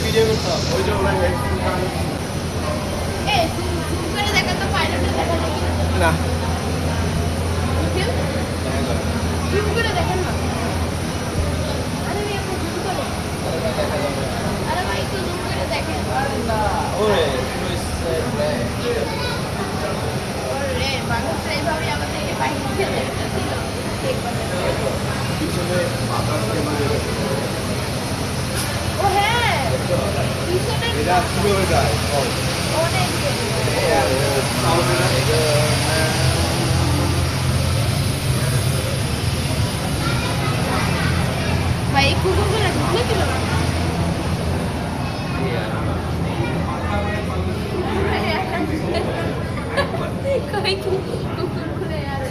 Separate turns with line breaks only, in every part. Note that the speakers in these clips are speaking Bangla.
ভিডিও করতে ওই যে ওরা
এই জুম করে দেখা তো পাইলটে দেখা যায়
না
জুম করে দেখেন না আরে ভাই আপনি জুম করে আরে ভাই একটু জুম করে দেখেন
আরে না ওরে
ওরে মানুষ এইভাবে আমাদেরকে বাইরে দেখতেছিল
পিছনে বাতাস কেমন
ও হ্যাঁ পিছনে
এটা কিভাবে যায়
অনেক ভাই কুকুর করে ঢুকলে দিল না কই কি কুকুর করে আর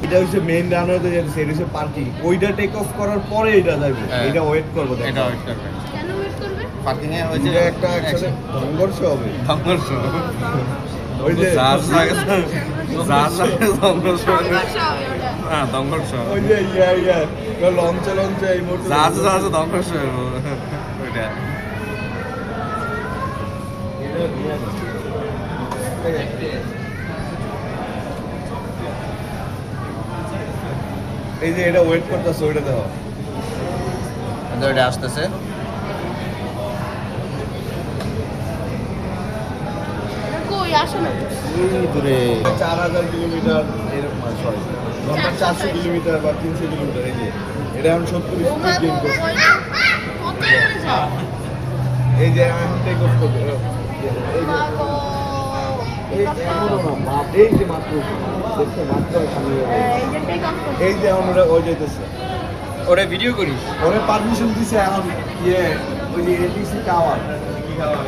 এটা হচ্ছে মেইন রানওয়েতে সেটা হচ্ছে পার্কিং ওইটা টেক অফ করার পরে এটা যাবে এটা ওয়েট করবো
এটা ওয়েট করবে
কেন ওয়েট করবে
পার্কিং এ ওই যে
এটা একটা একসাথে সংঘর্ষ হবে
সংঘর্ষ
ওই যে
সংঘর্ষ
সংঘর্ষ হবে ওটা
হ্যাঁ সংঘর্ষ
ওই যে লঞ্চে এই মুহূর্তে
সংঘর্ষ ওইটা
এই যে এটা ওয়েট করতেছে ওইটা দেখো
ওইটা আসতেছে
কই আসো না
দূরে
4000 কিলোমিটার এরকম সরি 400 কিলোমিটার বা 300 কিলোমিটার এই যে এটা এখন 70 স্পিড গেইন করছে
কত করে যায়
এই যে এখন টেক অফ করবে এই যে
মাগো
এখনো না বাপ এই যে মাত্র দেখতে মাত্র সামনে
এই যে টেক অফ
এই যে এখন ওরা ওই যাইতেছে
ওরে ভিডিও করিস
ওরে পারমিশন দিছে এখন ইয়ে ওই যে এটিসি টাওয়ার কি টাওয়ার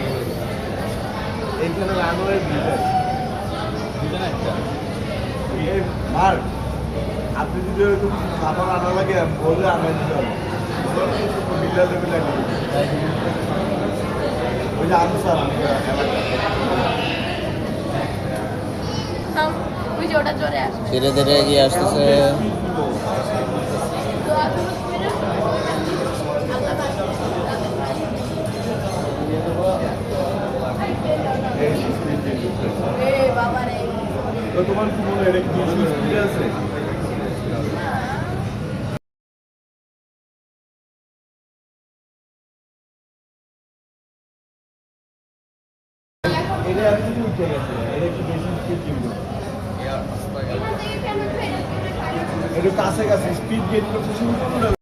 এইখানে রানওয়ে বিল্ডার এই মার্ক আপনি যদি ওরকম খাবার আনা লাগে বললে আনা দিতে হবে বিল্ডার দেবে লাগে ওই যে আনসার
ওই যে ওটা জোরে আসে
ধীরে ধীরে এগিয়ে আসতেছে
তোমার কি মনে হয় এটা কি স্পিড আছে এটা আমি কি উঠে গেছে এটা কি বেশি স্পিড কিন্তু একটু কাছে কাছে স্পিড গেট করতে শুরু করুন